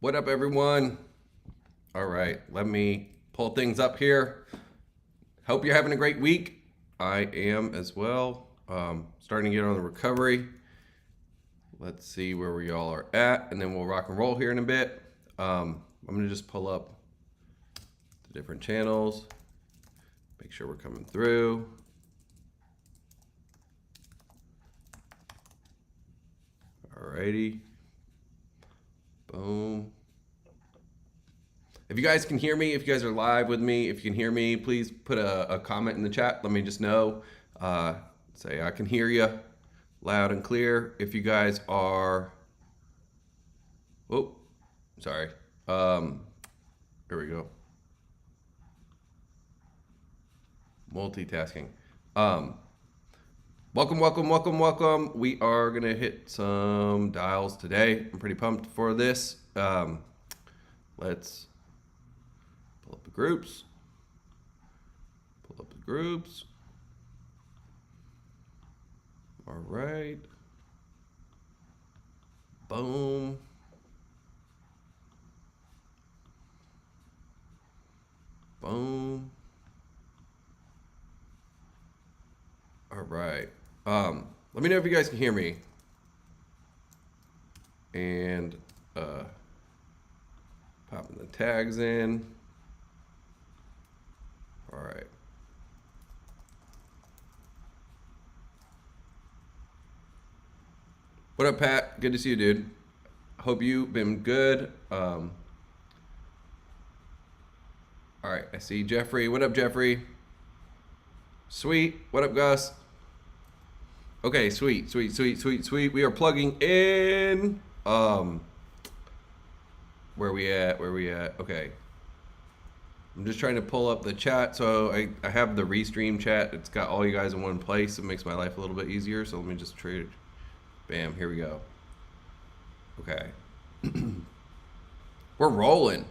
What up, everyone? All right, let me pull things up here. Hope you're having a great week. I am as well. Starting to get on the recovery. Let's see where we all are at, and then we'll rock and roll here in a bit. I'm gonna just pull up the different channels, make sure we're coming through. Alrighty. Boom. If you guys can hear me, if you guys are live with me, if you can hear me, please put a comment in the chat. Let me just know. Say I can hear you loud and clear. If you guys are, oh, sorry. Here we go. Multitasking. Welcome. We are gonna hit some dials today. I'm pretty pumped for this. Let's pull up the groups. All right. Boom. Boom. All right. Let me know if you guys can hear me. And popping the tags in. All right. What up, Pat? Good to see you, dude. Hope you've been good. All right, I see Jeffrey. What up, Jeffrey? Sweet. What up, Gus? Okay, sweet. We are plugging in. Where we at? Okay. I'm just trying to pull up the chat. So I have the restream chat. It's got all you guys in one place. It makes my life a little bit easier. So let me just trade. Bam, here we go. Okay. We're rolling.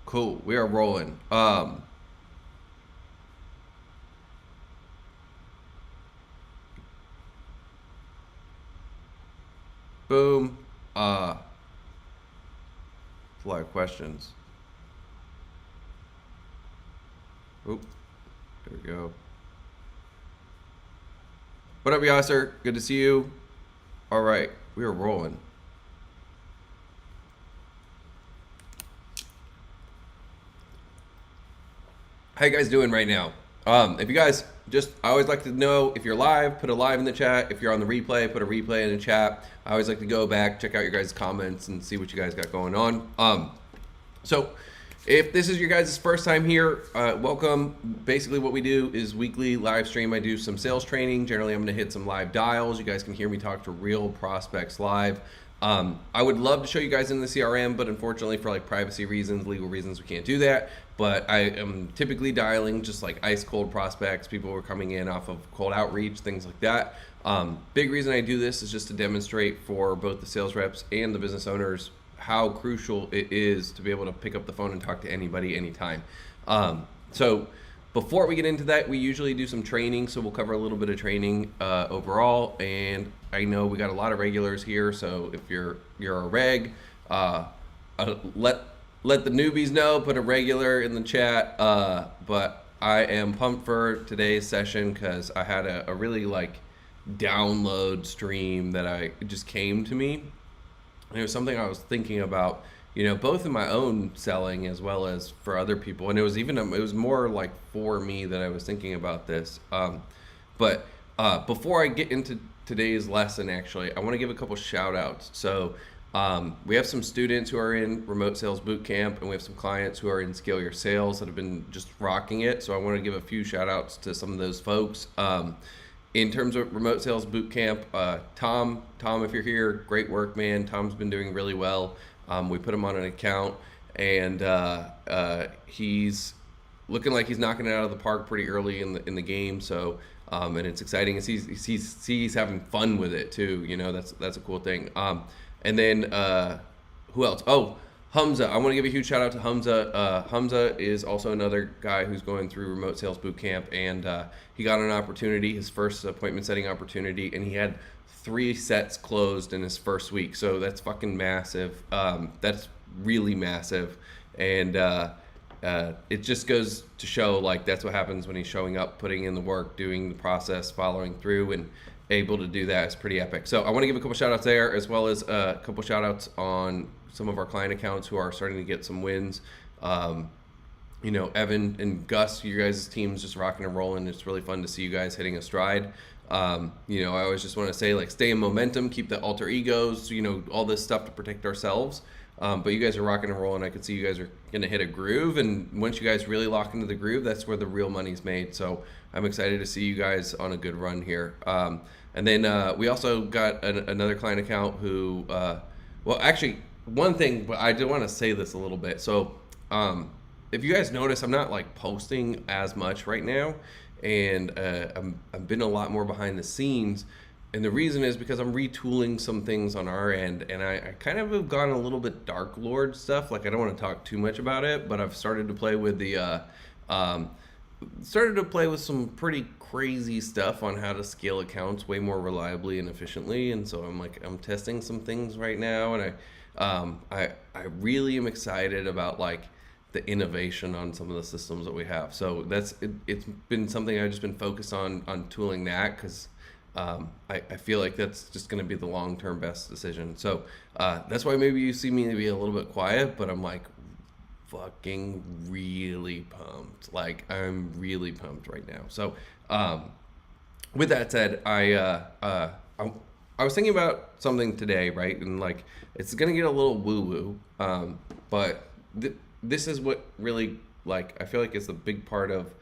Cool, we are rolling. Boom. A lot of questions. Oop. There we go. What up, Yasser? Good to see you. All right, we are rolling. How you guys doing right now? If you guys I always like to know if you're live, put a live in the chat. If you're on the replay, put a replay in the chat. I always like to go back, check out your guys' comments and see what you guys got going on. So if this is your guys' first time here, welcome. Basically what we do is weekly live stream. I do some sales training. Generally, I'm gonna hit some live dials. You guys can hear me talk to real prospects live. I would love to show you guys in the CRM, but unfortunately for like privacy reasons, legal reasons, we can't do that. But I am typically dialing just like ice cold prospects, people who are coming in off of cold outreach, things like that. Big reason I do this is just to demonstrate for both the sales reps and the business owners how crucial it is to be able to pick up the phone and talk to anybody anytime. So before we get into that, we usually do some training. So we'll cover a little bit of training overall. And I know we got a lot of regulars here. So if you're a reg, let the newbies know, put a regular in the chat. But I am pumped for today's session because I had a really like download stream that it just came to me. And it was something I was thinking about, both in my own selling as well as for other people. And it was more like for me that I was thinking about this. But before I get into today's lesson, actually, I want to give a couple shout outs. So we have some students who are in Remote Sales Bootcamp, and we have some clients who are in Scale Your Sales that have been just rocking it. So I want to give a few shout outs to some of those folks. In terms of Remote Sales Bootcamp, Tom, if you're here, great work, man. Tom's been doing really well. We put him on an account, and he's looking like he's knocking it out of the park pretty early in the game. So, and it's exciting. And he's having fun with it too. That's a cool thing. And then who else? Oh, Hamza. I want to give a huge shout out to Hamza. Hamza is also another guy who's going through Remote Sales Bootcamp, and he got an opportunity, his first appointment setting opportunity, and he had 3 sets closed in his first week. So that's fucking massive. That's really massive. And it just goes to show, like, that's what happens when he's showing up, putting in the work, doing the process, following through, and able to do that is pretty epic. So I want to give a couple shout outs there, as well as a couple shout outs on some of our client accounts who are starting to get some wins. You know, Evan and Gus, you guys' team's just rocking and rolling. It's really fun to see you guys hitting a stride. You know, I always just want to say, like, stay in momentum, keep the alter egos, you know, all this stuff to protect ourselves. But you guys are rocking and rolling. I can see you guys are going to hit a groove. And once you guys really lock into the groove, that's where the real money's made. So I'm excited to see you guys on a good run here. And then we also got another client account who, well, actually, one thing, but I do want to say this a little bit. So if you guys notice, I'm not like posting as much right now. And I've been a lot more behind the scenes. And the reason is because I'm retooling some things on our end, and I kind of have gone a little bit Dark Lord stuff. Like, I don't want to talk too much about it, but I've started to play with the some pretty crazy stuff on how to scale accounts way more reliably and efficiently. And so I'm testing some things right now, and I really am excited about, like, the innovation on some of the systems that we have. So it's been something I've just been focused on tooling that, because I feel like that's just going to be the long-term best decision. So that's why maybe you see me be a little bit quiet, but I'm like fucking really pumped. Like, I'm really pumped right now. So with that said, I was thinking about something today, right? And like, it's going to get a little woo-woo, but this is what really, like, I feel like it's a big part of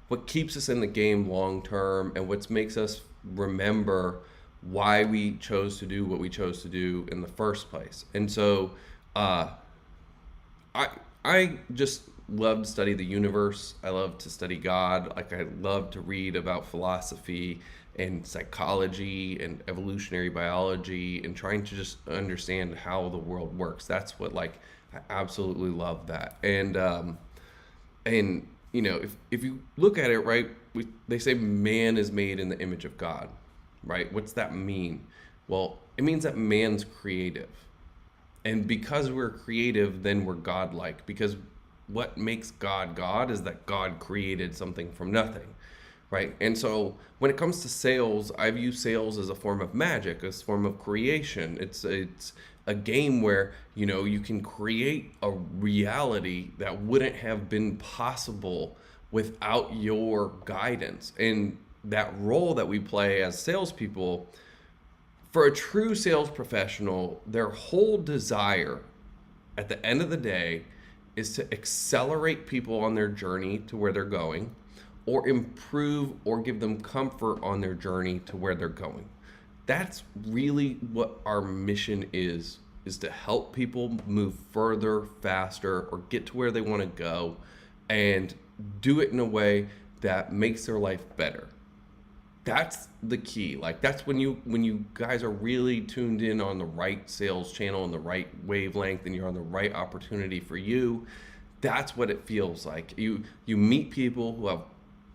what keeps us in the game long-term, and what makes us remember why we chose to do what we chose to do in the first place. And so I just love to study the universe. I love to study God. Like, I love to read about philosophy and psychology and evolutionary biology, and trying to just understand how the world works. That's what, like, I absolutely love that. And you know, if you look at it, right, they say man is made in the image of God, right? What's that mean? Well, it means that man's creative. And because we're creative, then we're godlike. Because what makes God God is that God created something from nothing, right? And so when it comes to sales, I view sales as a form of magic, as a form of creation. It's a game where, you know, you can create a reality that wouldn't have been possible without your guidance. And that role that we play as salespeople, for a true sales professional, their whole desire at the end of the day is to accelerate people on their journey to where they're going, or improve or give them comfort on their journey to where they're going. That's really what our mission is to help people move further, faster, or get to where they want to go, and do it in a way that makes their life better. That's the key. Like, that's when you guys are really tuned in on the right sales channel and the right wavelength, and you're on the right opportunity for you. That's what it feels like. You meet people who have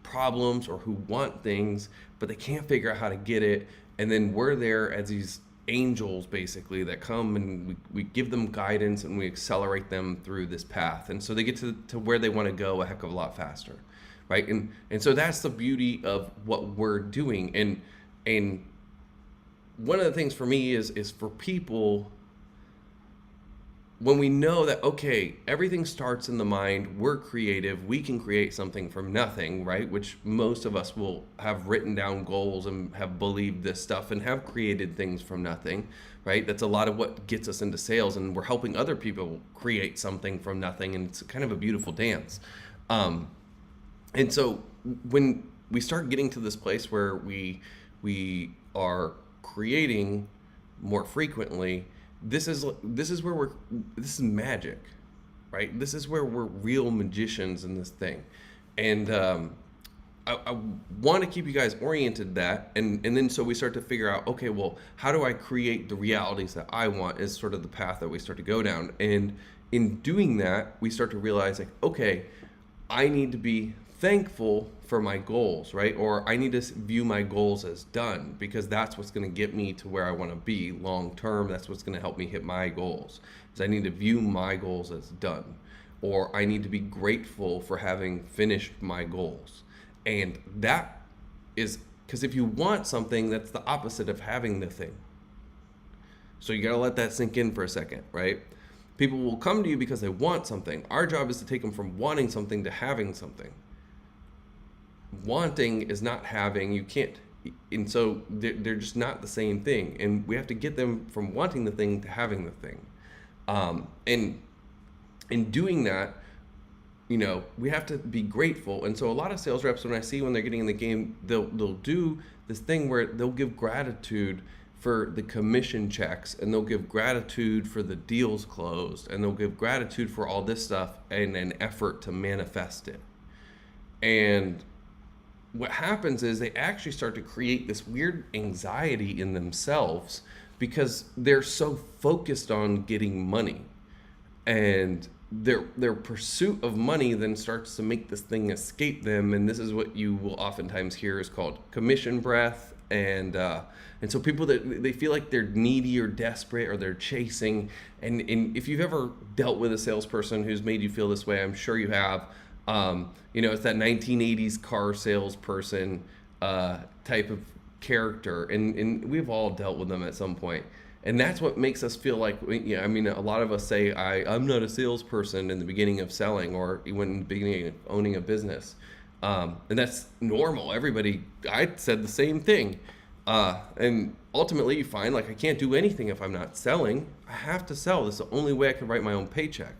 problems or who want things, but they can't figure out how to get it. And then we're there as these angels, basically, that come, and we give them guidance, and we accelerate them through this path. And so they get to where they want to go a heck of a lot faster, right? And so that's the beauty of what we're doing. And one of the things for me is for people, when we know that, okay, everything starts in the mind, we're creative, we can create something from nothing, right? Which most of us will have written down goals and have believed this stuff and have created things from nothing, right? That's a lot of what gets us into sales, and we're helping other people create something from nothing, and it's kind of a beautiful dance. And so when we start getting to this place where we are creating more frequently, this is magic, right? This is where we're real magicians in this thing. And I want to keep you guys oriented that, and then so we start to figure out, okay, well, how do I create the realities that I want, is sort of the path that we start to go down. And in doing that, we start to realize, like, okay, I need to be thankful for my goals, right? Or I need to view my goals as done, because that's what's going to get me to where I want to be long term. That's what's going to help me hit my goals. Is I need to view my goals as done, or I need to be grateful for having finished my goals. And that is because if you want something, that's the opposite of having the thing. So you got to let that sink in for a second, right? People will come to you because they want something. Our job is to take them from wanting something to having something. Wanting is not having. You can't, and so they're just not the same thing. And we have to get them from wanting the thing to having the thing. And in doing that, we have to be grateful. And so a lot of sales reps, when I see when they're getting in the game, they'll do this thing where they'll give gratitude for the commission checks, and they'll give gratitude for the deals closed, and they'll give gratitude for all this stuff and an effort to manifest it. And what happens is they actually start to create this weird anxiety in themselves because they're so focused on getting money, and their pursuit of money then starts to make this thing escape them. And this is what you will oftentimes hear is called commission breath. And so people that they feel like they're needy or desperate or they're chasing. And if you've ever dealt with a salesperson who's made you feel this way, I'm sure you have. It's that 1980s car salesperson type of character, and we've all dealt with them at some point. And that's what makes us feel like, a lot of us say, I'm not a salesperson in the beginning of selling, or even in the beginning of owning a business. And that's normal. I said the same thing. And ultimately you find like I can't do anything if I'm not selling. I have to sell. This is the only way I can write my own paycheck.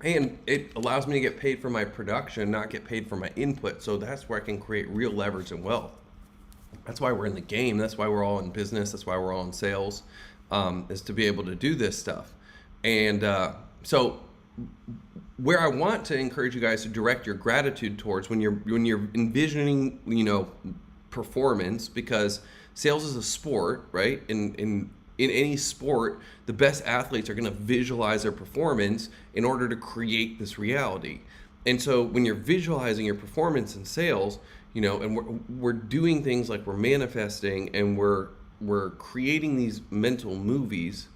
And it allows me to get paid for my production, not get paid for my input. So that's where I can create real leverage and wealth. That's why we're in the game. That's why we're all in business. That's why we're all in sales, is to be able to do this stuff. And so where I want to encourage you guys to direct your gratitude towards when you're envisioning, performance, because sales is a sport, right? In any sport, the best athletes are going to visualize their performance in order to create this reality. And so when you're visualizing your performance in sales, and we're doing things like we're manifesting, and we're creating these mental movies,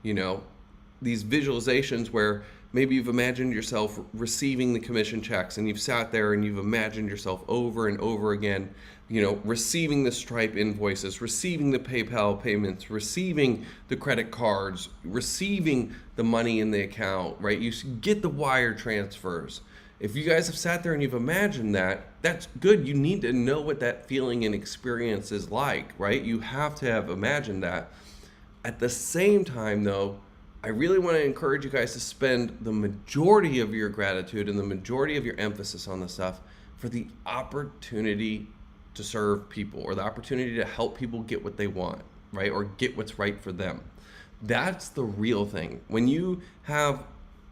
these visualizations where maybe you've imagined yourself receiving the commission checks, and you've sat there and you've imagined yourself over and over again, receiving the Stripe invoices, receiving the PayPal payments, receiving the credit cards, receiving the money in the account, right? You get the wire transfers. If you guys have sat there and you've imagined that, that's good. You need to know what that feeling and experience is like, right? You have to have imagined that. At the same time, though, I really want to encourage you guys to spend the majority of your gratitude and the majority of your emphasis on this stuff for the opportunity to serve people, or the opportunity to help people get what they want, right? Or get what's right for them. That's the real thing. When you have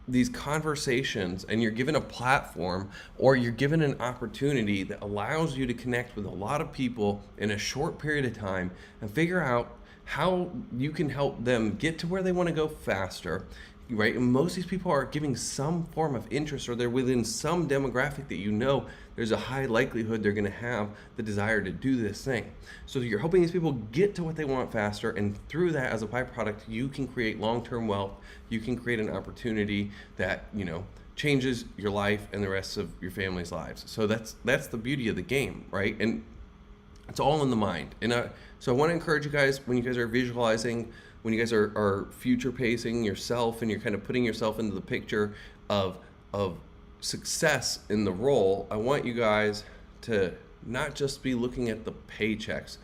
these conversations and you're given a platform, or you're given an opportunity that allows you to connect with a lot of people in a short period of time and figure out how you can help them get to where they want to go faster, right? And most of these people are giving some form of interest, or they're within some demographic that there's a high likelihood they're going to have the desire to do this thing. So you're helping these people get to what they want faster, and through that, as a byproduct, you can create long-term wealth. You can create an opportunity that changes your life and the rest of your family's lives. So that's the beauty of the game, right? And it's all in the mind. And so I want to encourage you guys, when you guys are visualizing, when you guys are future pacing yourself, and you're kind of putting yourself into the picture of success in the role, I want you guys to not just be looking at the paychecks.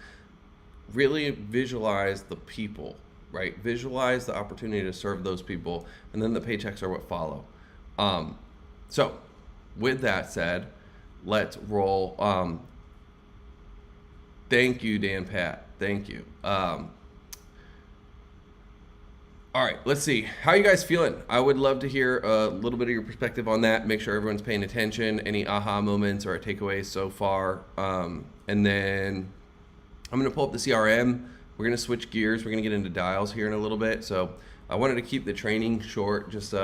Really visualize the people, right? Visualize the opportunity to serve those people, and then the paychecks are what follow. So with that said, let's roll. Thank you, Dan Pat. Thank you. All right, let's see. How are you guys feeling? I would love to hear a little bit of your perspective on that. Make sure everyone's paying attention. Any aha moments or takeaways so far. And then I'm going to pull up the CRM. We're going to switch gears. We're going to get into dials here in a little bit. So I wanted to keep the training short, just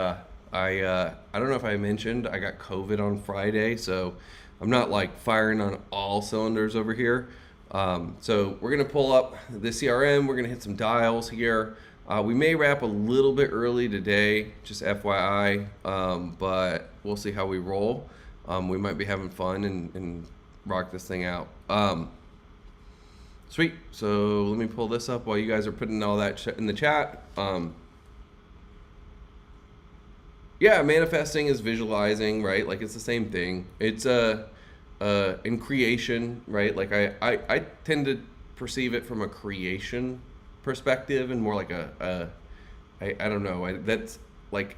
I don't know if I mentioned I got COVID on Friday, so I'm not like firing on all cylinders over here. So we're gonna pull up the CRM. We're gonna hit some dials here. We may wrap a little bit early today, just FYI, but we'll see how we roll. We might be having fun and rock this thing out. Sweet. So let me pull this up while you guys are putting all that in the chat. Yeah, manifesting is visualizing, right? Like it's the same thing. It's in creation, right? Like I tend to perceive it from a creation perspective and more like I don't know. That's like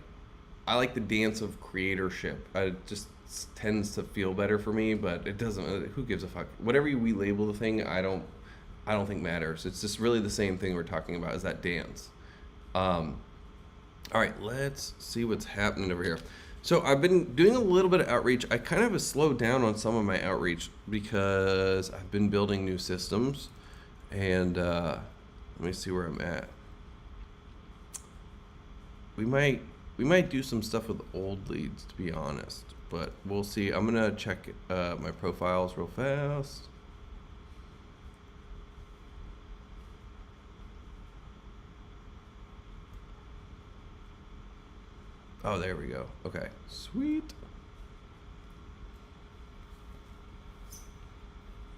I like the dance of creatorship. It just tends to feel better for me, but it doesn't. Who gives a fuck? Whatever we label the thing, I don't think matters. It's just really the same thing we're talking about is that dance. All right, let's see what's happening over here. So I've been doing a little bit of outreach. I kind of have slowed down on some of my outreach because I've been building new systems, and let me see where I'm at. We might do some stuff with old leads, to be honest, but we'll see. I'm gonna check my profiles real fast. Oh, there we go. Okay, sweet.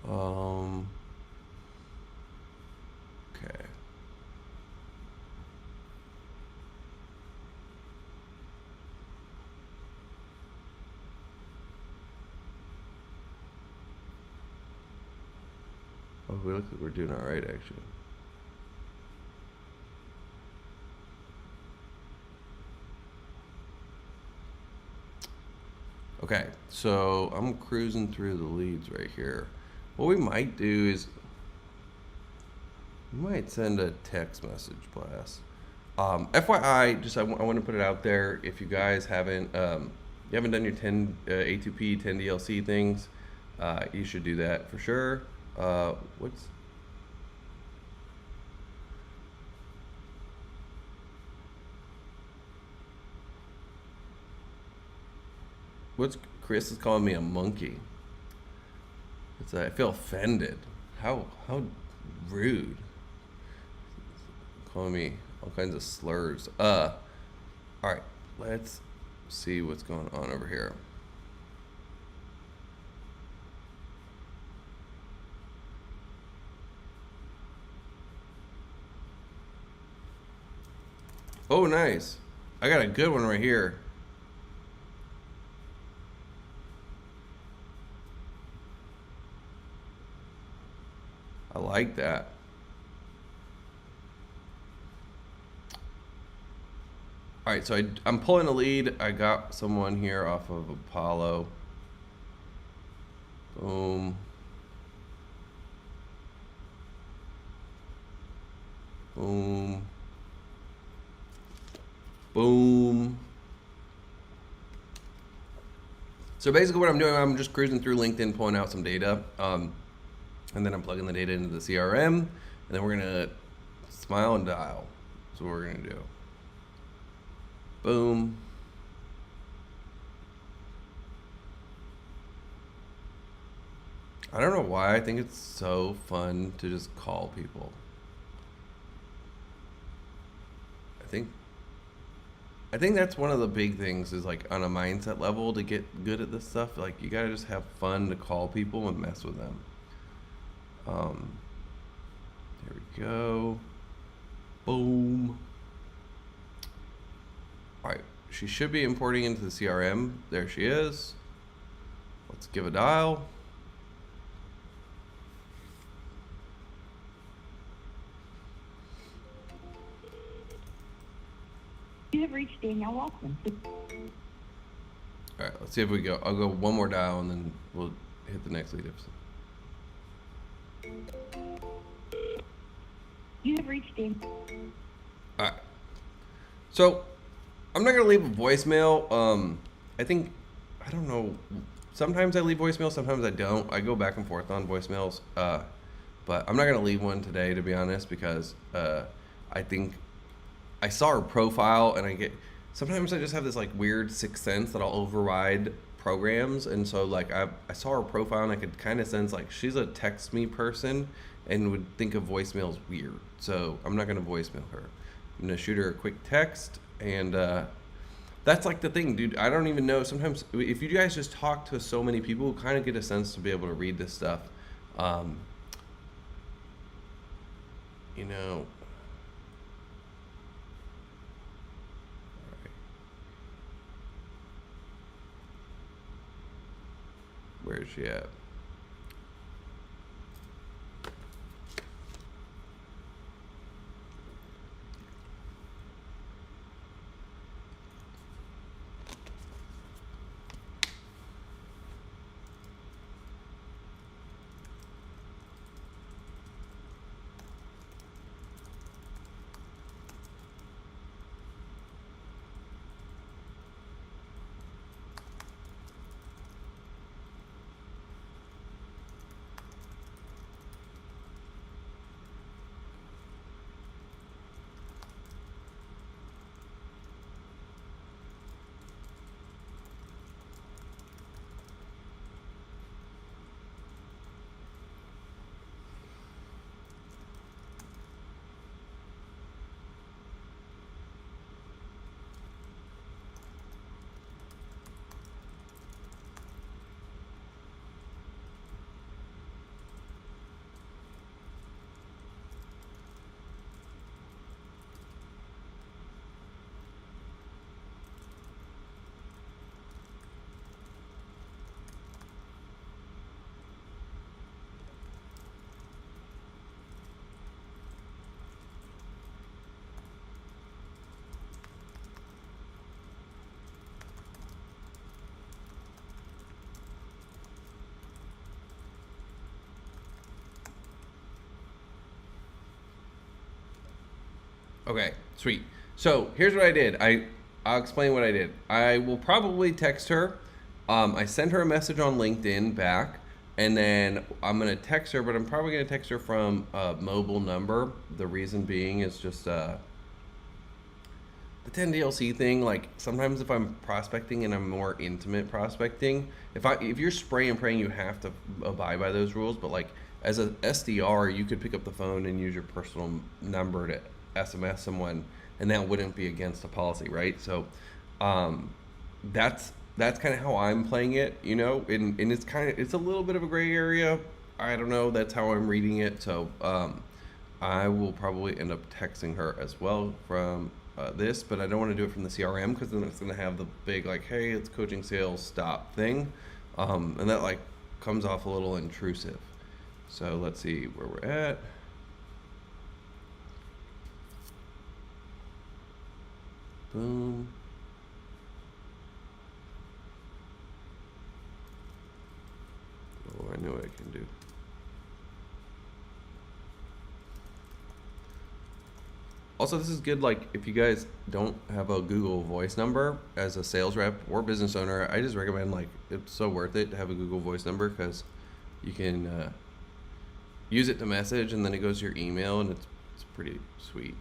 Okay. Oh, we look like we're doing all right, actually. Okay, so I'm cruising through the leads right here. What we might do is we might send a text message blast. FYI, just I want to put it out there. If you guys haven't done your 10 A2P 10 DLC things, you should do that for sure. What's Chris is calling me a monkey? I feel offended. How rude. Calling me all kinds of slurs. All right, let's see what's going on over here. Oh, nice. I got a good one right here. I like that. All right, so I'm pulling a lead. I got someone here off of Apollo. Boom. Boom. Boom. So basically what I'm doing, I'm just cruising through LinkedIn, pulling out some data. And then I'm plugging the data into the CRM, and then we're gonna smile and dial. That's what we're gonna do. Boom. I don't know why I think it's so fun to just call people. I think that's one of the big things is like on a mindset level to get good at this stuff. Like you gotta just have fun to call people and mess with them. There we go. Boom. All right, she should be importing into the CRM. There she is. Let's give a dial. You have reached Danielle Walkman. All right, let's see if we go. I'll go one more dial and then we'll hit the next lead episode. You have reached Danielle. All right. So I'm not gonna leave a voicemail. I don't know. Sometimes I leave voicemails, sometimes I don't. I go back and forth on voicemails. But I'm not gonna leave one today, to be honest, because I think I saw her profile and sometimes I just have this like weird sixth sense that I'll override programs, and so like I saw her profile and I could kind of sense like she's a text me person and would think of voicemails weird. So I'm not gonna voicemail her. I'm gonna shoot her a quick text, and that's like the thing, dude. I don't even know. Sometimes if you guys just talk to so many people, kind of get a sense to be able to read this stuff. Um, you know. Where is she at? Okay, sweet. So here's what I did. I'll explain what I did. I will probably text her. I sent her a message on LinkedIn back, and then I'm gonna text her, but I'm probably gonna text her from a mobile number. The reason being is just the 10 DLC thing. Like sometimes if I'm prospecting and I'm more intimate prospecting, if you're spray and praying, you have to abide by those rules. But like as a SDR, you could pick up the phone and use your personal number to SMS someone, and that wouldn't be against the policy, right? So um, that's kind of how I'm playing it, and it's a little bit of a gray area. I don't know. That's how I'm reading it. So I will probably end up texting her as well from this, but I don't want to do it from the CRM because then it's going to have the big like, hey, it's coaching sales, stop thing, and that like comes off a little intrusive. So let's see where we're at. Boom. Oh, I know what I can do. Also, this is good, like, if you guys don't have a Google Voice number as a sales rep or business owner, I just recommend, like, it's so worth it to have a Google Voice number because you can use it to message and then it goes to your email, and it's pretty sweet.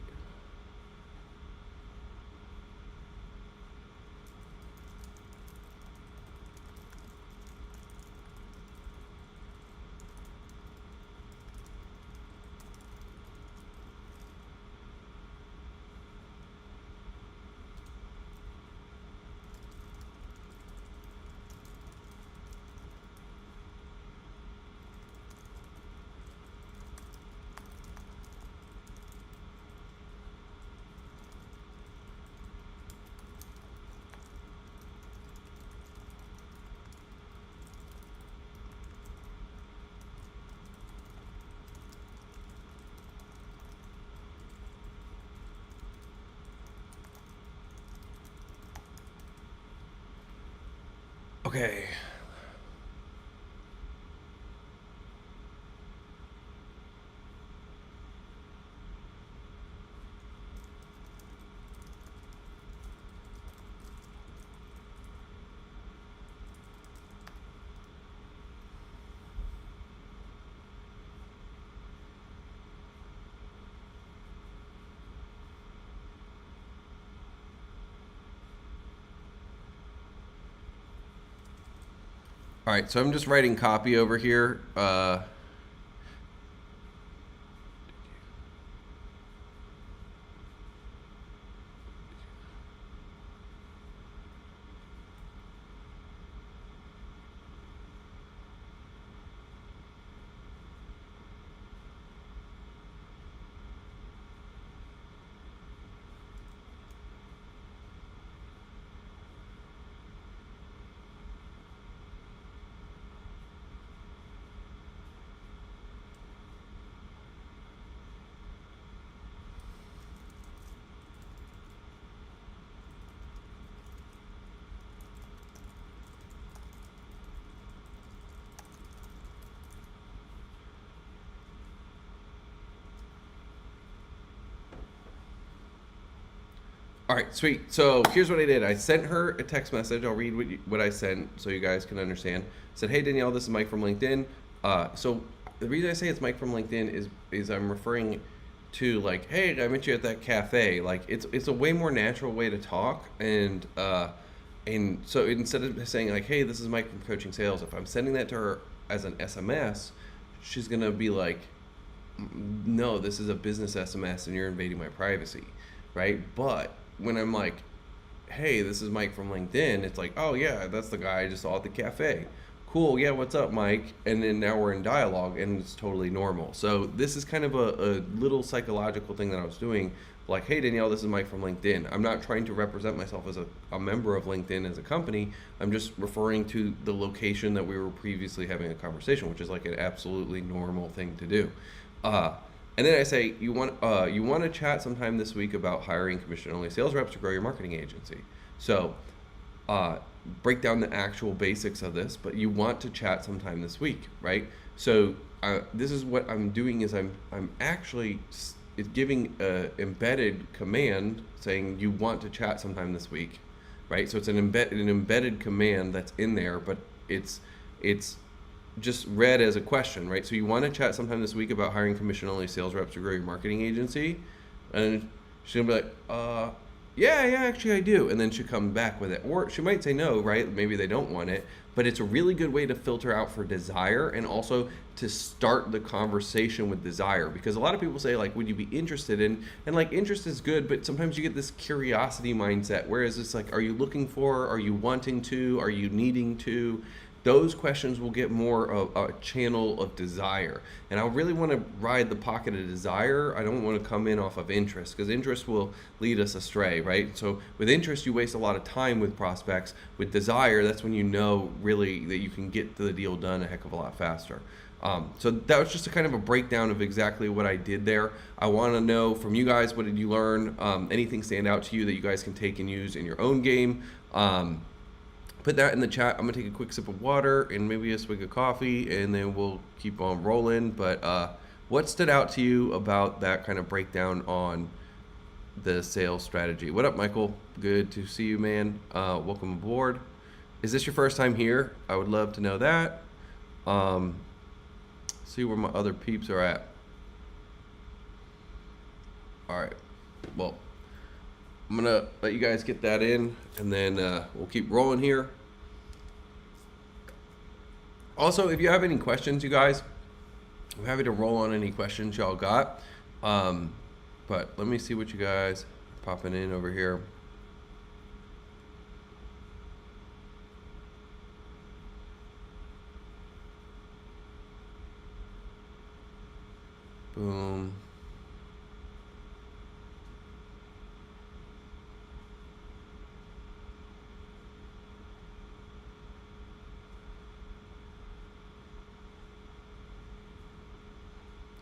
Okay. All right, so I'm just writing copy over here. All right, sweet. So here's what I did. I sent her a text message. I'll read what I sent so you guys can understand. I said, hey, Danielle, this is Mike from LinkedIn. So the reason I say it's Mike from LinkedIn is I'm referring to like, hey, I met you at that cafe. Like it's a way more natural way to talk. And so instead of saying like, hey, this is Mike from Coaching Sales, if I'm sending that to her as an SMS, she's going to be like, no, this is a business SMS and you're invading my privacy, right? But when I'm like, hey, this is Mike from LinkedIn, it's like, oh yeah, that's the guy I just saw at the cafe. Cool, yeah, what's up, Mike? And then now we're in dialogue and it's totally normal. So this is kind of a little psychological thing that I was doing. Like, hey, Danielle, this is Mike from LinkedIn. I'm not trying to represent myself as a member of LinkedIn as a company. I'm just referring to the location that we were previously having a conversation, which is like an absolutely normal thing to do. And then I say, you want to chat sometime this week about hiring commission-only sales reps to grow your marketing agency. So break down the actual basics of this, but you want to chat sometime this week, right? So this is what I'm doing is I'm actually giving an embedded command saying you want to chat sometime this week, right? So it's an embedded command that's in there, but it's just read as a question, right? So you want to chat sometime this week about hiring commission-only sales reps to grow your marketing agency, and she's gonna be like, yeah, actually I do, and then she'll come back with it, or she might say no, right? Maybe they don't want it, but it's a really good way to filter out for desire and also to start the conversation with desire, because a lot of people say like, would you be interested in, and like interest is good, but sometimes you get this curiosity mindset, whereas it's like, are you looking for, are you wanting to, are you needing to? Those questions will get more of a channel of desire. And I really want to ride the pocket of desire. I don't want to come in off of interest, because interest will lead us astray, right? So with interest, you waste a lot of time with prospects. With desire, that's when you know really that you can get the deal done a heck of a lot faster. So that was just a kind of a breakdown of exactly what I did there. I want to know from you guys, what did you learn? Anything stand out to you that you guys can take and use in your own game? Put that in the chat. I'm gonna take a quick sip of water and maybe a swig of coffee, and then we'll keep on rolling. But what stood out to you about that kind of breakdown on the sales strategy? What up, Michael? Good to see you, man. Welcome aboard. Is this your first time here? I would love to know that. See where my other peeps are at. All right. Well, I'm gonna let you guys get that in, and then we'll keep rolling here. Also, if you have any questions, you guys, I'm happy to roll on any questions y'all got. But let me see what you guys are popping in over here. Boom.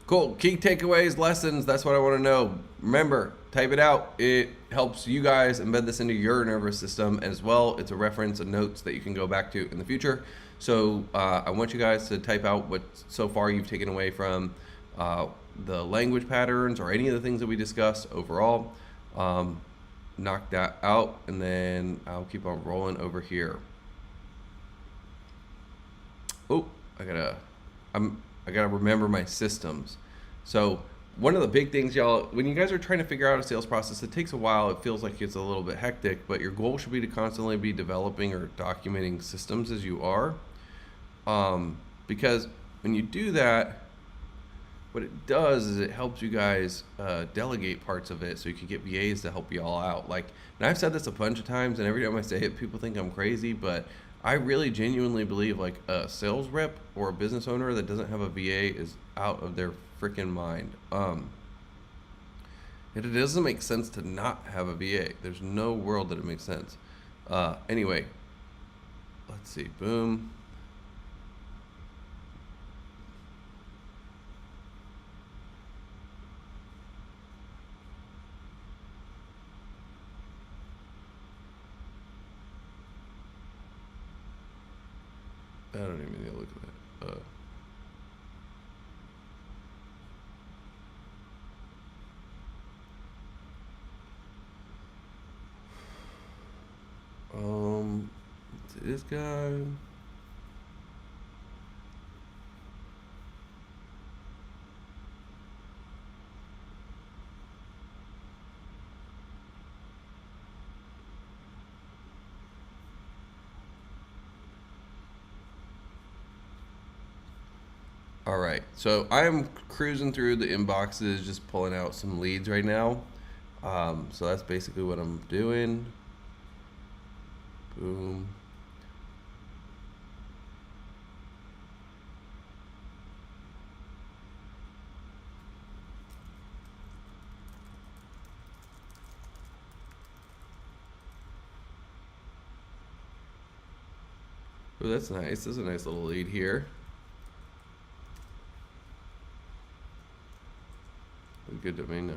Cool. Key takeaways, lessons. That's what I want to know. Remember, type it out. It helps you guys embed this into your nervous system as well. It's a reference and notes that you can go back to in the future. So I want you guys to type out what so far you've taken away from the language patterns or any of the things that we discussed overall. Knock that out, and then I'll keep on rolling over here. Oh, I gotta remember my systems. So one of the big things, y'all, when you guys are trying to figure out a sales process, it takes a while. It feels like it's a little bit hectic, but your goal should be to constantly be developing or documenting systems as you are. Because when you do that, what it does is it helps you guys delegate parts of it so you can get VAs to help you all out. Like, and I've said this a bunch of times, and every time I say it, people think I'm crazy, but I really genuinely believe like a sales rep or a business owner that doesn't have a VA is out of their freaking mind. And it doesn't make sense to not have a VA. There's no world that it makes sense. Anyway, let's see. Boom. I don't even need to look at that. Let's see, this guy. All right, so I am cruising through the inboxes, just pulling out some leads right now. So that's basically what I'm doing. Boom. Oh, that's nice. There's a nice little lead here. Good domain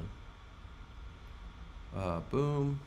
now. Boom.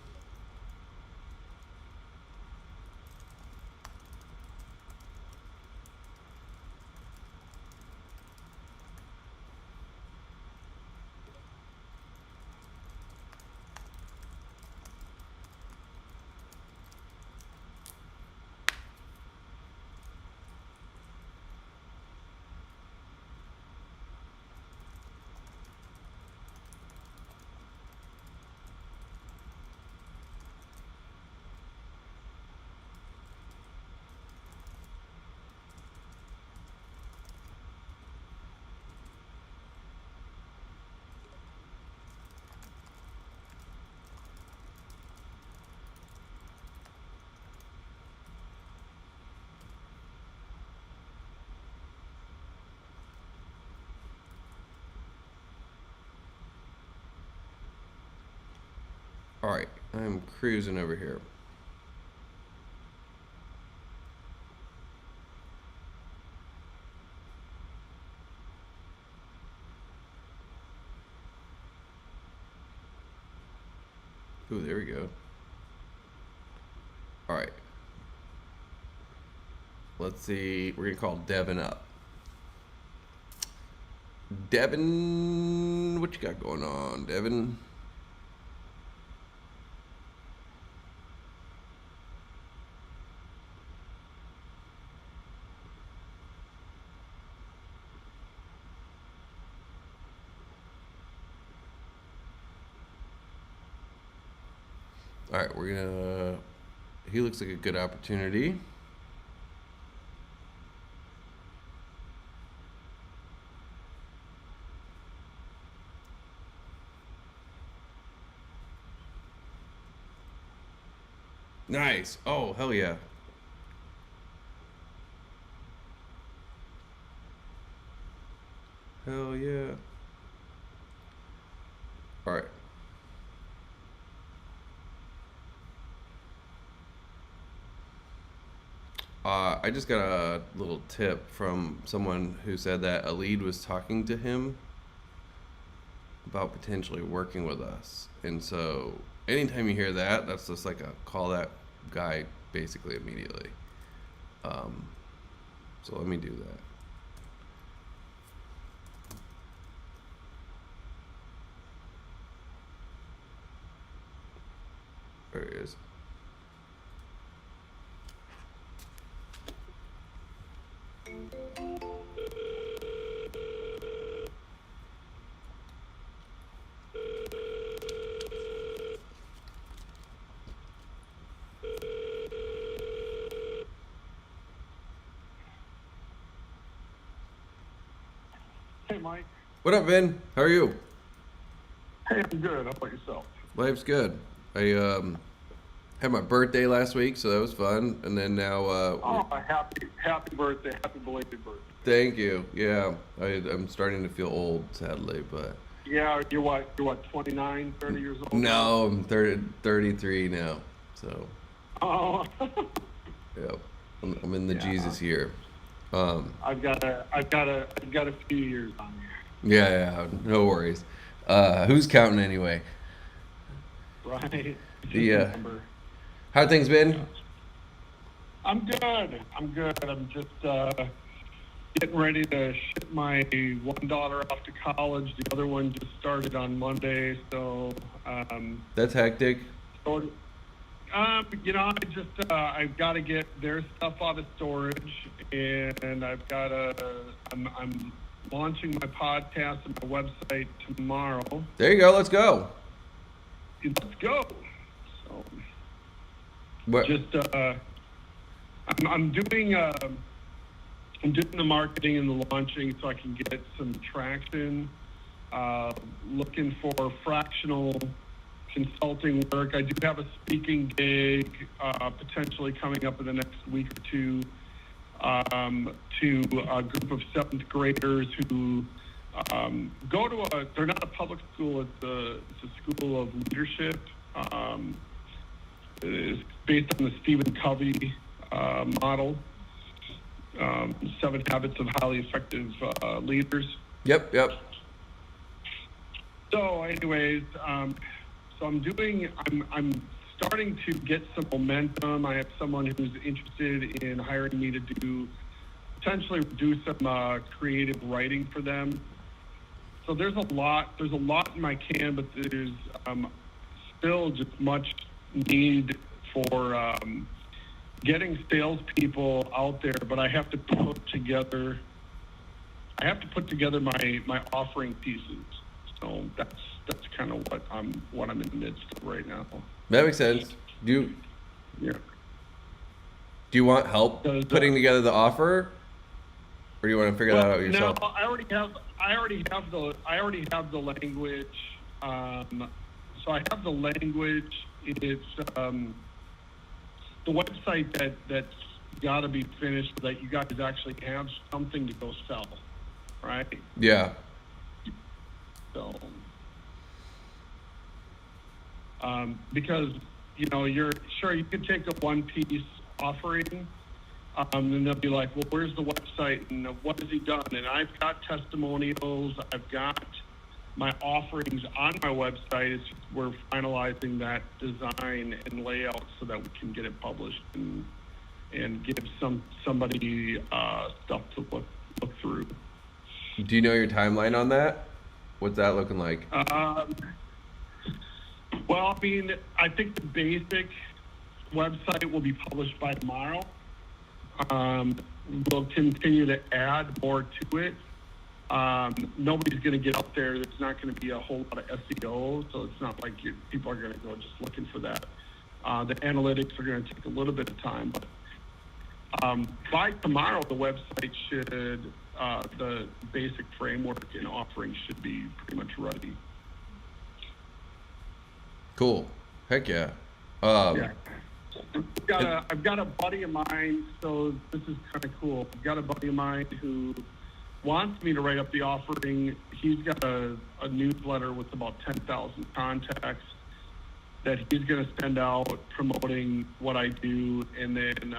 All right, I'm cruising over here. Ooh, there we go. All right. Let's see. We're gonna call Devin up. Devin, what you got going on, Devin? All right, we're gonna. He looks like a good opportunity. Nice. Oh, hell yeah. Hell yeah. All right. I just got a little tip from someone who said that a lead was talking to him about potentially working with us. And so anytime you hear that, that's just like a call that guy basically immediately. Um, so let me do that. There he is. Mike. What up, Vin? How are you? Hey, I'm good. How about yourself? Life's good. I had my birthday last week, so that was fun. And then now, Oh, happy birthday. Happy belated birthday. thank you. Yeah, I'm starting to feel old, sadly, but Yeah, you're what, 29, 30 years old? no, I'm 33 now. So, Oh, yeah, I'm in the Yeah. Jesus year. I've got a few years on you. Yeah, no worries. Who's counting anyway? Right? Just Yeah. remember. How things been? I'm good. I'm just getting ready to ship my one daughter off to college. The other one just started on Monday, so That's hectic. so I've got to get their stuff out of storage, and I'm launching my podcast and my website tomorrow. There you go. Let's go. Let's go. So What? just I'm doing the marketing and the launching so I can get some traction. Looking for fractional consulting work. I do have a speaking gig potentially coming up in the next week or two to a group of seventh graders who go to they're not a public school, it's a school of leadership. It's based on the Stephen Covey model, 7 Habits of Highly Effective Leaders. Yep. So anyways, so I'm starting to get some momentum. I have someone who's interested in hiring me to potentially do some creative writing for them. So there's a lot in my can, but there's still just much need for getting salespeople out there. But I have to put together my offering pieces. So that's kind of what I'm in the midst of right now. That makes sense. Do Yeah. you want help putting together the offer, or do you want to figure that out yourself? No, I already have the language. So I have the language. It's the website that's got to be finished so that you guys actually have something to go sell, right? Yeah. So, because you could take a one-piece offering, and they'll be like, well, where's the website and what has he done? And I've got testimonials, I've got my offerings on my website. It's just we're finalizing that design and layout so that we can get it published and give somebody stuff to look through. Do you know your timeline on that? What's that looking like? Well, I mean, I think the basic website will be published by tomorrow. We'll continue to add more to it. Nobody's going to get up there. There's not going to be a whole lot of SEO, so it's not like people are going to go just looking for that. The analytics are going to take a little bit of time, but by tomorrow, the website the basic framework and offering should be pretty much ready. Cool. Heck yeah. Yeah. I've got a buddy of mine, so this is kind of cool. I've got a buddy of mine who wants me to write up the offering. He's got a newsletter with about 10,000 contacts that he's going to send out promoting what I do, and then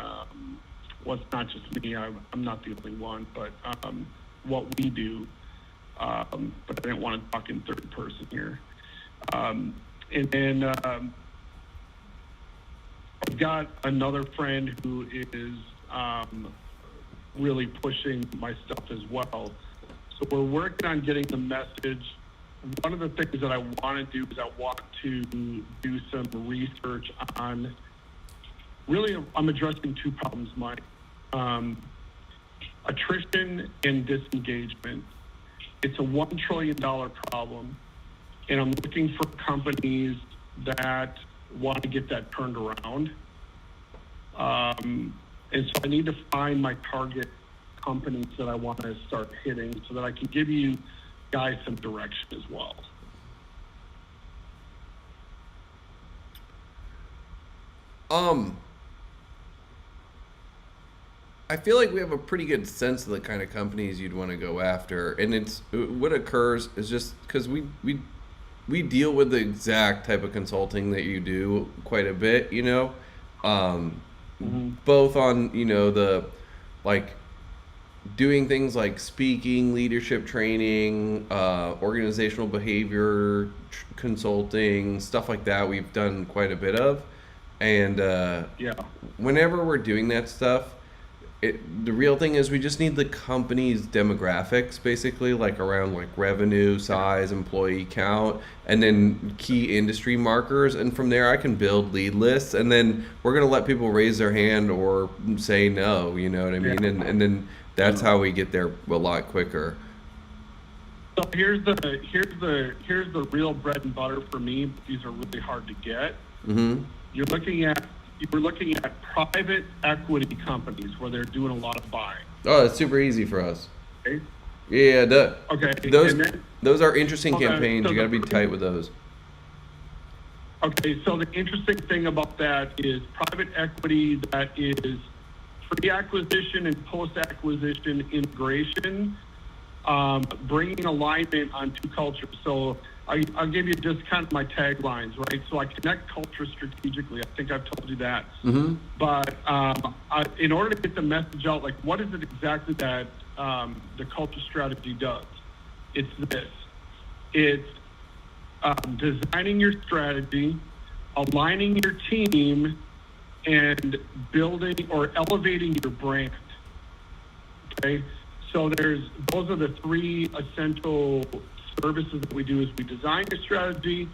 it's not just me. I'm not the only one, but what we do. But I didn't want to talk in third person here. And then I've got another friend who is really pushing my stuff as well. So we're working on getting the message. One of the things that I want to do is I want to do some research on, really, I'm addressing 2 problems, Mike. Attrition and disengagement. It's a $1 trillion problem, and I'm looking for companies that want to get that turned around. And so I need to find my target companies that I want to start hitting so that I can give you guys some direction as well. I feel like we have a pretty good sense of the kind of companies you'd want to go after, and it's what occurs is just because we deal with the exact type of consulting that you do quite a bit, you know, both on, you know, the like doing things like speaking, leadership training, organizational behavior consulting, stuff like that. We've done quite a bit of, and whenever we're doing that stuff, the real thing is we just need the company's demographics, basically, like around like revenue, size, employee count, and then key industry markers. And from there, I can build lead lists, and then we're gonna let people raise their hand or say no. You know what I mean? And then that's how we get there a lot quicker. So here's the real bread and butter for me. But these are really hard to get. Mm-hmm. We're looking at private equity companies where they're doing a lot of buying. Oh, that's super easy for us. Okay. Yeah, Okay. Those are interesting campaigns. So You got to be tight with those. Okay, so the interesting thing about that is private equity that is pre-acquisition and post-acquisition integration, bringing alignment on two cultures. So I'll give you just kind of my taglines, right? So I connect culture strategically. I think I've told you that. Mm-hmm. But in order to get the message out, like what is it exactly that the culture strategy does? It's this. It's designing your strategy, aligning your team, and building or elevating your brand. Okay? So those are the three essential services that we do is we design your strategy,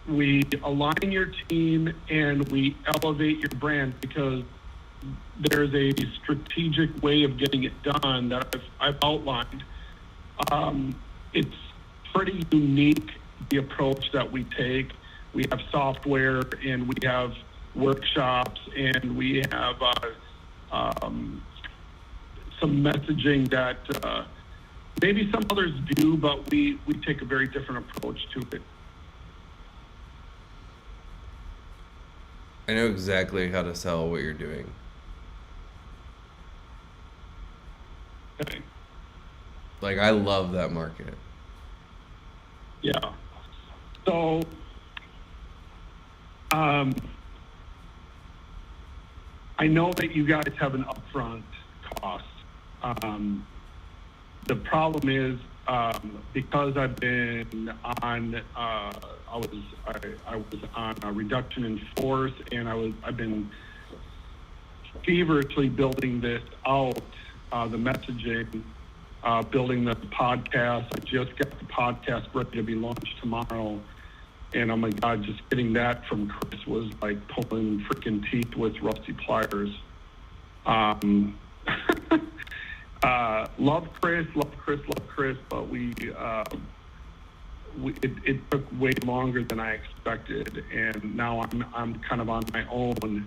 we align your team, and we elevate your brand because there's a strategic way of getting it done that I've outlined. It's pretty unique, the approach that we take. We have software and we have workshops and we have some messaging that maybe some others do, but we take a very different approach to it. I know exactly how to sell what you're doing. Okay. Like, I love that market. Yeah. So, I know that you guys have an upfront cost. The problem is because I've been on, I was on a reduction in force, and I've been feverishly building this out, the messaging, building the podcast. I just got the podcast ready to be launched tomorrow, and oh my God, just getting that from Chris was like pulling freaking teeth with rusty pliers. Love Chris, but it took way longer than I expected, and now I'm kind of on my own.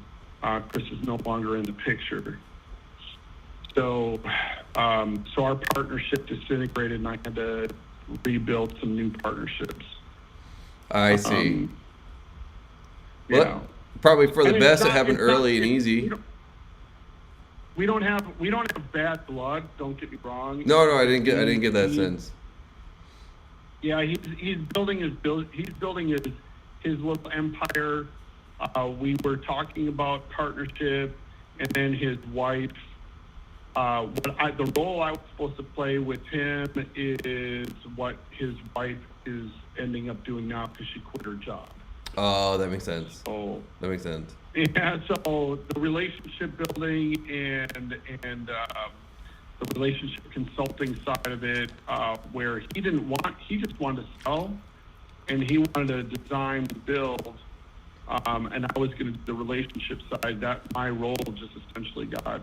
Chris is no longer in the picture, so our partnership disintegrated, and I had to rebuild some new partnersbs. I see. Yeah, well, probably for the and best it happened early and easy. We don't have bad blood. Don't get me wrong. No, I didn't get that sense. Yeah, he's building his little empire. We were talking about partnership, and then his wife. The role I was supposed to play with him is what his wife is ending up doing now because she quit her job. Oh, that makes sense. So that makes sense. Yeah, so the relationship building and the relationship consulting side of it, where he just wanted to sell, and he wanted to design and build, and I was going to do the relationship side. That my role just essentially got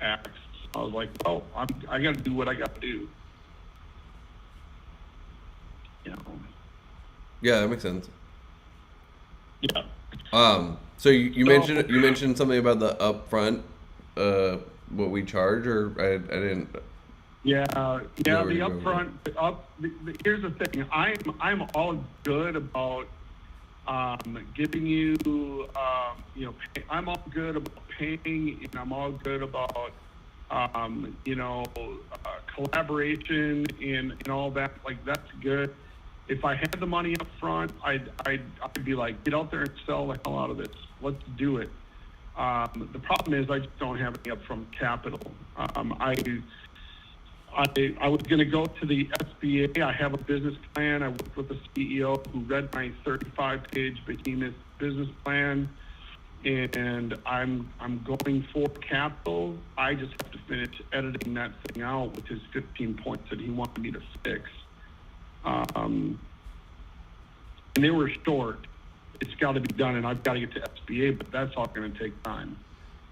axed. I was like, well, I got to do what I got to do. You know. Yeah, that makes sense. Yeah. So you mentioned something about the upfront what we charge, or I didn't. Yeah, yeah. Where The you going upfront. Here's the thing. I'm all good about giving you. I'm all good about paying, and I'm all good about collaboration and all that. Like that's good. If I had the money up front, I'd be like, get out there and sell the hell out of this. Let's do it. The problem is I just don't have any upfront capital. I was going to go to the SBA. I have a business plan. I worked with the CEO who read my 35-page behemoth business plan, and I'm going for capital. I just have to finish editing that thing out with his 15 points that he wanted me to fix. And they were short. It's got to be done, and I've got to get to SBA, but that's all going to take time.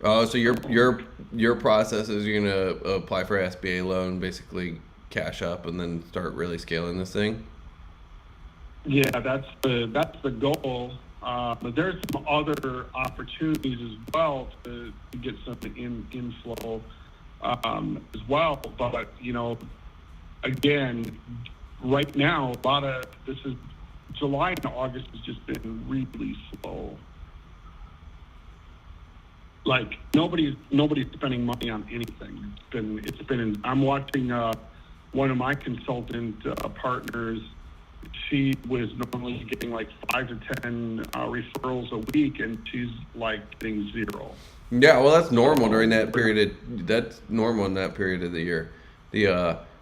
Oh, so your process is you're gonna apply for an SBA loan, basically cash up, and then start really scaling this thing. Yeah, that's the goal. But there's some other opportunities as well to get some inflow as well. But again, right now, this is July and August has just been really slow. Like nobody's spending money on anything. It's been. I'm watching one of my consultant partners. She was normally getting like 5 to 10 referrals a week, and she's like getting 0. Yeah, well, that's normal during that period. That's normal in that period of the year.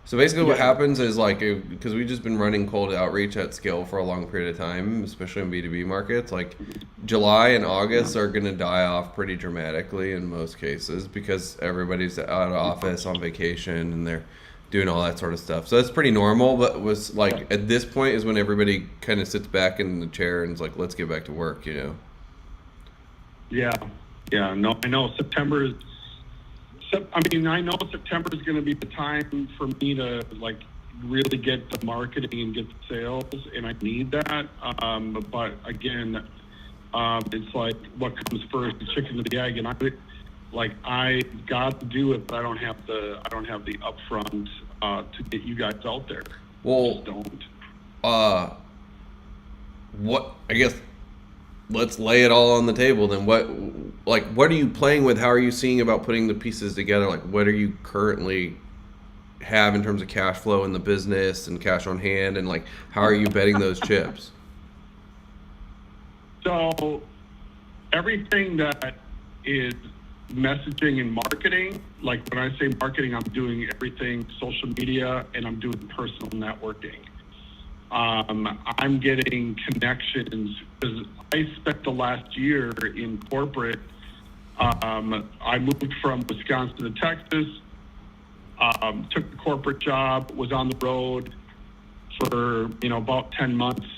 So basically what happens is because we've just been running cold outreach at scale for a long period of time, especially in B2B markets, like July and August are going to die off pretty dramatically in most cases because everybody's out of office on vacation and they're doing all that sort of stuff. So that's pretty normal, but at this point is when everybody kind of sits back in the chair and is like, let's get back to work, Yeah. No, I know September is. I know September is going to be the time for me to really get the marketing and get the sales, and I need that. But again, it's like what comes first, the chicken or the egg, and I got to do it, but I don't have the upfront to get you guys out there. Well, just don't. What I guess. Let's lay it all on the table then. What are you playing with? How are you seeing about putting the pieces together? Like, what are you currently have in terms of cash flow in the business and cash on hand, and how are you betting those chips? So everything that is messaging and marketing, like when I say marketing, I'm doing everything social media and I'm doing personal networking. I'm getting connections because I spent the last year in corporate. I moved from Wisconsin to Texas, took the corporate job, was on the road for about 10 months.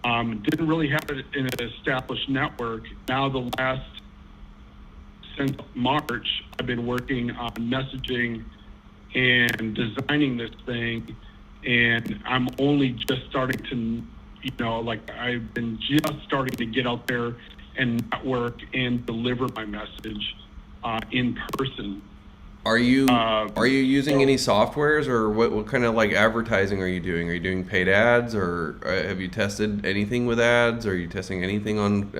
Didn't really have an established network. Now since March, I've been working on messaging and designing this thing. And I'm only just starting to, I've been just starting to get out there and network and deliver my message in person. Are you using any softwares, or what kind of advertising are you doing? Are you doing paid ads, or have you tested anything with ads? Are you testing anything on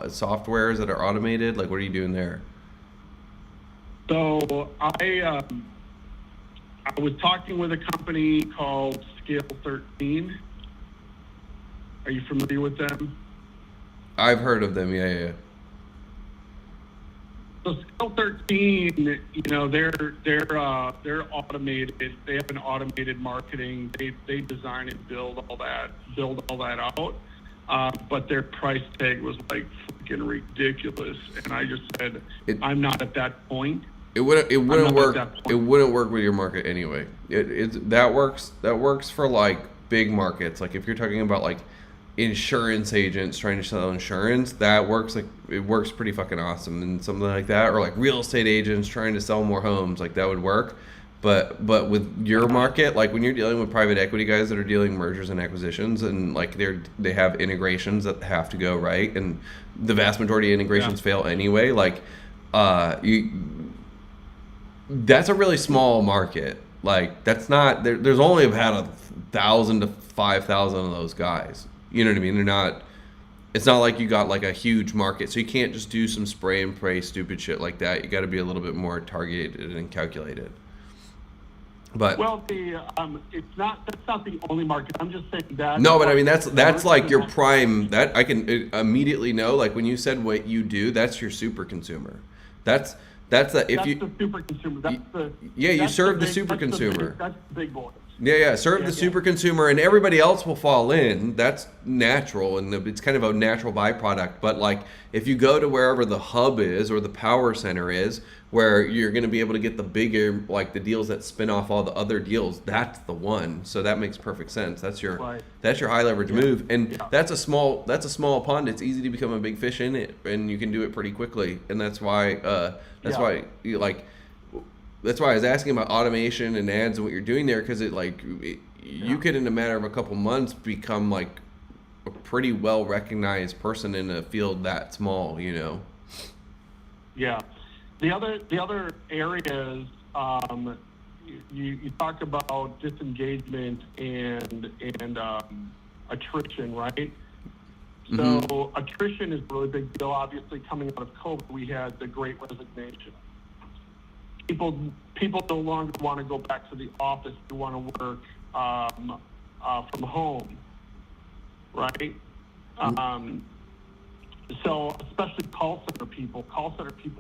softwares that are automated? What are you doing there? So I was talking with a company called Scale 13. Are you familiar with them? I've heard of them. Yeah. So Scale 13, they're automated. They have an automated marketing. They design and build all that out. But their price tag was freaking ridiculous, and I just said I'm not at that point. It wouldn't work. It wouldn't work with your market anyway. That works for big markets. If you're talking about insurance agents trying to sell insurance, it works pretty fucking awesome. And something like that, or real estate agents trying to sell more homes, that would work. But with your market, when you're dealing with private equity guys that are dealing mergers and acquisitions, and they have integrations that have to go right, and the vast majority of integrations fail anyway. That's a really small market. Like that's not there's only about 1,000 to 5,000 of those guys. You know what I mean? They're not. It's not like you got like a huge market, so you can't just do some spray and pray stupid shit like that. You got to be a little bit more targeted and calculated. But well, it's not. That's not the only market. I'm just saying that. no, but I mean that's like your prime. That I can immediately know. Like when you said what you do, that's your super consumer. That's if that's you the super consumer. That's the you serve the big, super that's consumer. That's the big boys. Yeah. Serve the super consumer, and everybody else will fall in. That's natural, and it's kind of a natural byproduct. But like, if you go to wherever the hub is or the power center is, where you're going to be able to get the bigger, like the deals that spin off all the other deals, that's the one. So that makes perfect sense. That's your high leverage move, and that's a small pond. It's easy to become a big fish in it, and you can do it pretty quickly. And that's why why you like. That's why I was asking about automation and ads and what you're doing there, because you could in a matter of a couple months become like a pretty well recognized person in a field that small, you know. Yeah, the other areas you talk about disengagement and attrition, right? So attrition is a really big deal. Obviously, coming out of COVID, we had the Great Resignation. People no longer want to go back to the office. They want to work from home, right? So especially call center people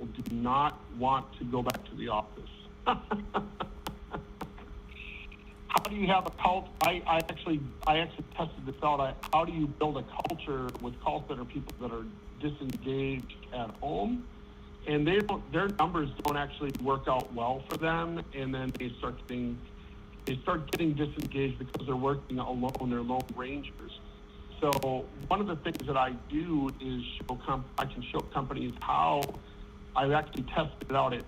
do not want to go back to the office. How do you have a cult? I actually tested this out. How do you build a culture with call center people that are disengaged at home? And their numbers don't actually work out well for them, and then they start getting disengaged because they're working alone. They're lone rangers. So one of the things that I do is I can show companies how I've actually tested it out. It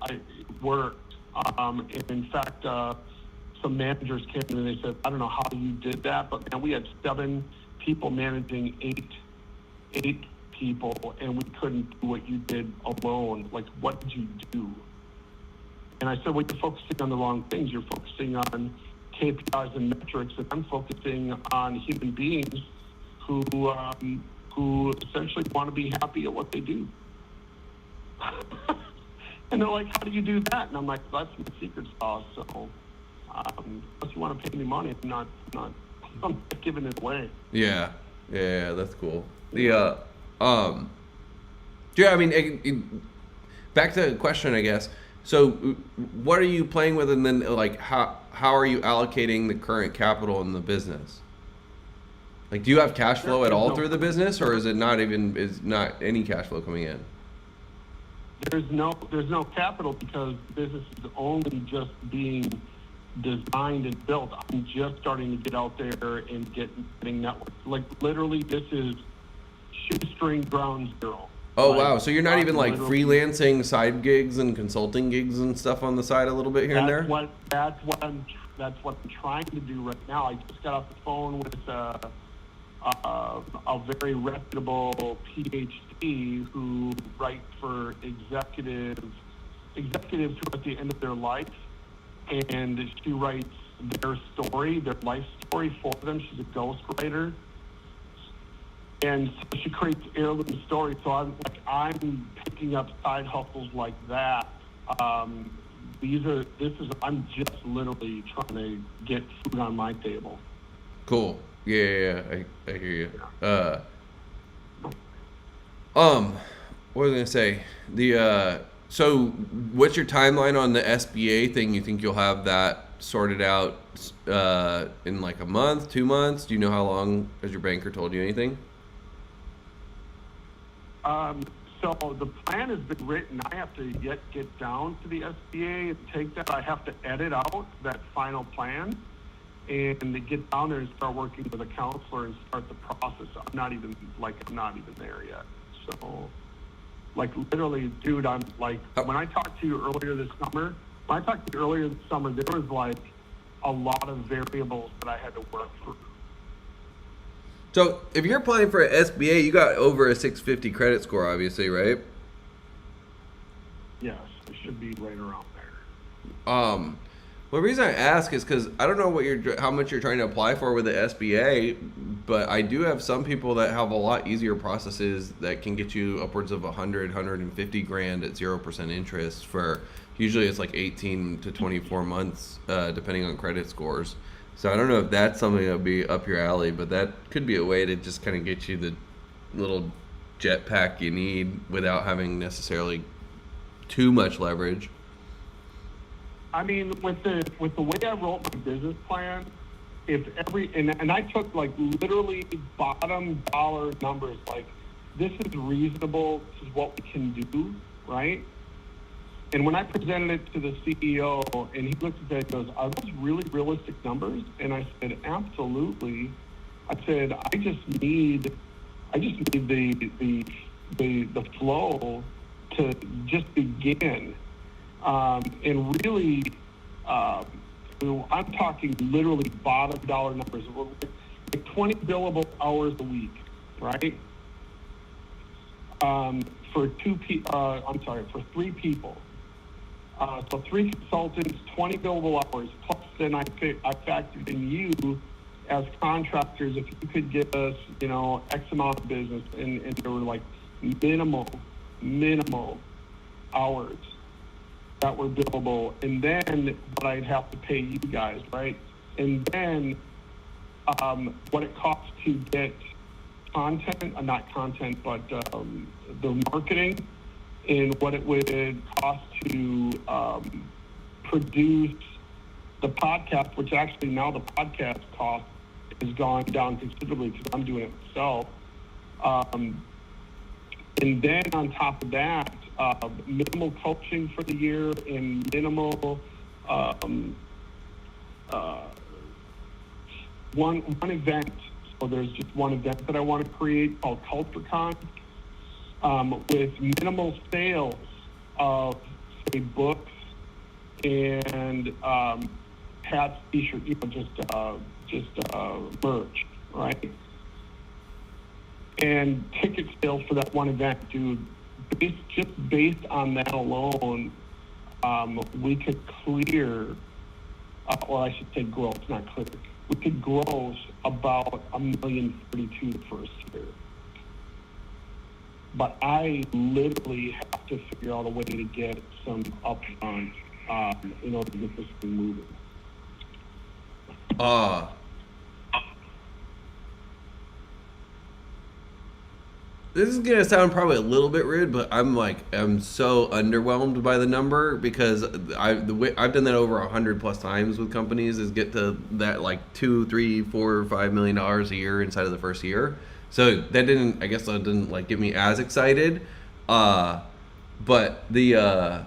worked. And in fact, some managers came in and they said, "I don't know how you did that, but man, we had 7 people managing eight people, and we couldn't do what you did alone. Like, what did you do?" And I said, "Well, you're focusing on the wrong things. You're focusing on KPIs and metrics, and I'm focusing on human beings who essentially want to be happy at what they do." And they're like, "How do you do that?" And I'm like, "That's my secret sauce. So, unless you want to pay me money, I'm not giving it away." Yeah, that's cool. I mean, back to the question, I guess. So, what are you playing with, and then like how are you allocating the current capital in the business? Like, do you have cash flow at all through the business, or is not any cash flow coming in? There's no capital because the business is only just being designed and built. I'm just starting to get out there and getting networks. Like, literally, this is shoestring ground zero. Oh, wow. So you're not even like freelancing side gigs and consulting gigs and stuff on the side a little bit here and there? That's what I'm trying to do right now. I just got off the phone with a very reputable PhD who writes for executives who are at the end of their life, and she writes their life story for them. She's a ghostwriter. And so she creates heirloom stories. So I'm picking up side hustles like that. I'm just literally trying to get food on my table. Cool. Yeah, I hear you. What was I gonna say? So what's your timeline on the SBA thing? You think you'll have that sorted out in like a month, 2 months? Do you know how long? Has your banker told you anything? So the plan has been written. I have to yet get down to the SBA and take that. I have to edit out that final plan and to get down there and start working with a counselor and start the process. I'm not even there yet. So, like, literally, dude, I'm like, when I talked to you earlier this summer, there was like a lot of variables that I had to work through. So if you're applying for an SBA, you got over a 650 credit score, obviously, right? Yes, it should be right around there. Well, the reason I ask is because I don't know how much you're trying to apply for with the SBA, but I do have some people that have a lot easier processes that can get you upwards of 150 grand at 0% interest for, usually it's like 18 to 24 months, depending on credit scores. So I don't know if that's something that would be up your alley, but that could be a way to just kind of get you the little jetpack you need without having necessarily too much leverage. I mean, with the way I wrote my business plan, if and I took like literally bottom dollar numbers, like this is reasonable, this is what we can do, right? And when I presented it to the CEO, and he looked at it and goes, "Are those really realistic numbers?" And I said, "Absolutely." I said, I just need the flow to just begin. And really, I'm talking literally bottom dollar numbers. Like 20 billable hours a week, right? For for 3 people. So 3 consultants, 20 billable hours. Plus, then I factored in you as contractors. If you could get us, X amount of business, and there were like minimal hours that were billable, and then what I'd have to pay you guys, right? And then what it costs to get content, not content, but the marketing, and what it would cost to produce the podcast, which actually now the podcast cost has gone down considerably because I'm doing it myself. And then on top of that, minimal coaching for the year and minimal one event. So there's just one event that I want to create called CultureCon, with minimal sales of, say, books and hats, t-shirts, just merch, right? And ticket sales for that one event, dude. Based on that alone, we could clear, or I should say gross, not clear. We could gross about $1,032,000 the first year. But I literally have to figure out a way to get some upfront in order to get this thing moving. This is gonna sound probably a little bit rude, but I'm so underwhelmed by the number because I've done that over 100+ times with companies, is get to that like $2, $3, $4, $5 million a year inside of the first year. So that didn't like get me as excited. But the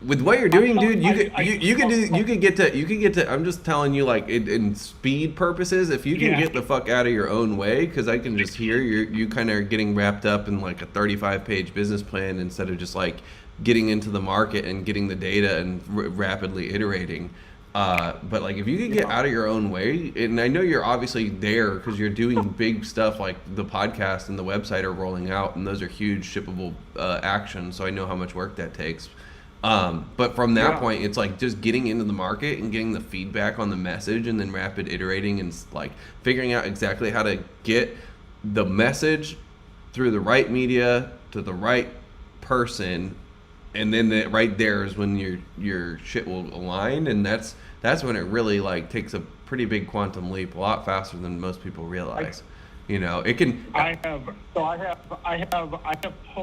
with what you're doing, dude, you could get to. I'm just telling you, like in speed purposes, if you can get the fuck out of your own way, because I can just hear you kind of getting wrapped up in like a 35-page business plan instead of just like getting into the market and getting the data and rapidly iterating. But like if you can get out of your own way, and I know you're obviously there because you're doing big stuff like the podcast and the website are rolling out, and those are huge shippable actions. So I know how much work that takes. But from that point, it's like just getting into the market and getting the feedback on the message, and then rapid iterating and like figuring out exactly how to get the message through the right media to the right person. And then right there is when your shit will align, and that's when it really like takes a pretty big quantum leap, a lot faster than most people realize. It can. I have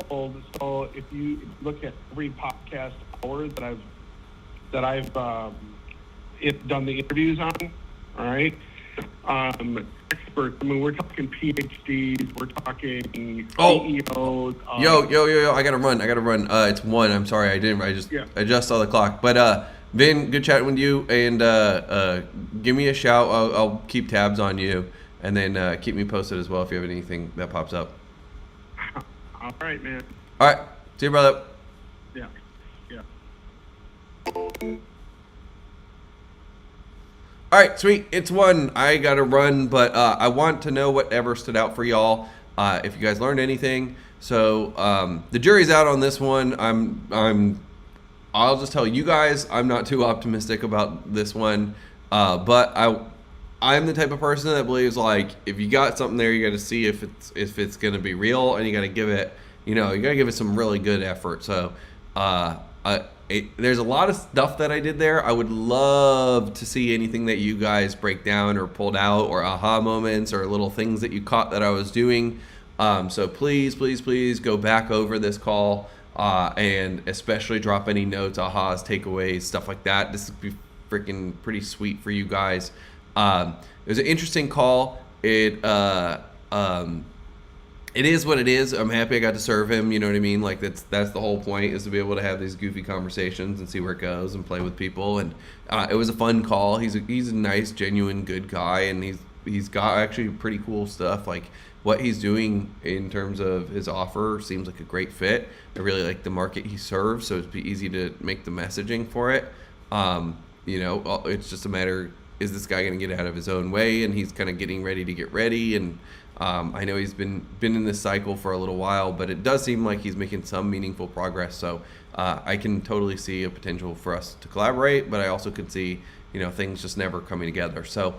pulled. So if you look at every podcast hour that I've done the interviews on, all right. Experts. I mean, we're talking PhDs. We're talking CEOs. Yo! I gotta run. It's 1. I'm sorry. I just saw the clock. But Vin, good chatting with you. And give me a shout. I'll keep tabs on you, and then keep me posted as well if you have anything that pops up. All right, man. All right. See you, brother. Yeah. All right, sweet. It's 1. I gotta run, but I want to know whatever stood out for y'all. If you guys learned anything. So the jury's out on this one. I'm I'll just tell you guys, I'm not too optimistic about this one, but I'm the type of person that believes like if you got something there, you got to see if it's going to be real, and you got to give it, you got to give it some really good effort. So there's a lot of stuff that I did there. I would love to see anything that you guys break down or pulled out, or aha moments, or little things that you caught that I was doing. So please, please, please go back over this call, and especially drop any notes, ahas, takeaways, stuff like that. This would be freaking pretty sweet for you guys. It was an interesting call. It is what it is. I'm happy I got to serve him. You know what I mean? Like that's the whole point, is to be able to have these goofy conversations and see where it goes and play with people. And it was a fun call. He's a nice, genuine, good guy, and he's got actually pretty cool stuff. Like what he's doing in terms of his offer seems like a great fit. I really like the market he serves, so it'd be easy to make the messaging for it. It's just a matter, is this guy going to get out of his own way? And he's kind of getting ready to get ready. And I know he's been in this cycle for a little while, but it does seem like he's making some meaningful progress. So I can totally see a potential for us to collaborate, but I also could see, things just never coming together. So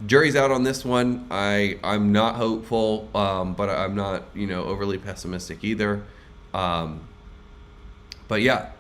jury's out on this one. I'm not hopeful, but I'm not, overly pessimistic either. But yeah,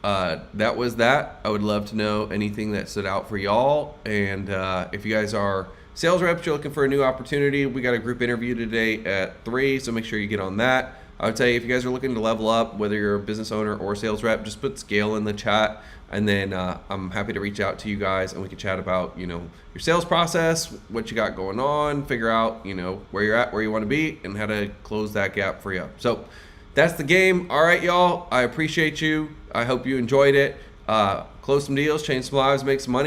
that was that. I would love to know anything that stood out for y'all. And if you guys are sales reps, you're looking for a new opportunity, we got a group interview today at 3, so make sure you get on that. I would say if you guys are looking to level up, whether you're a business owner or sales rep, just put scale in the chat, and then I'm happy to reach out to you guys, and we can chat about your sales process, what you got going on, figure out where you're at, where you want to be, and how to close that gap for you. So that's the game. All right, y'all. I appreciate you. I hope you enjoyed it. Close some deals, change some lives, make some money.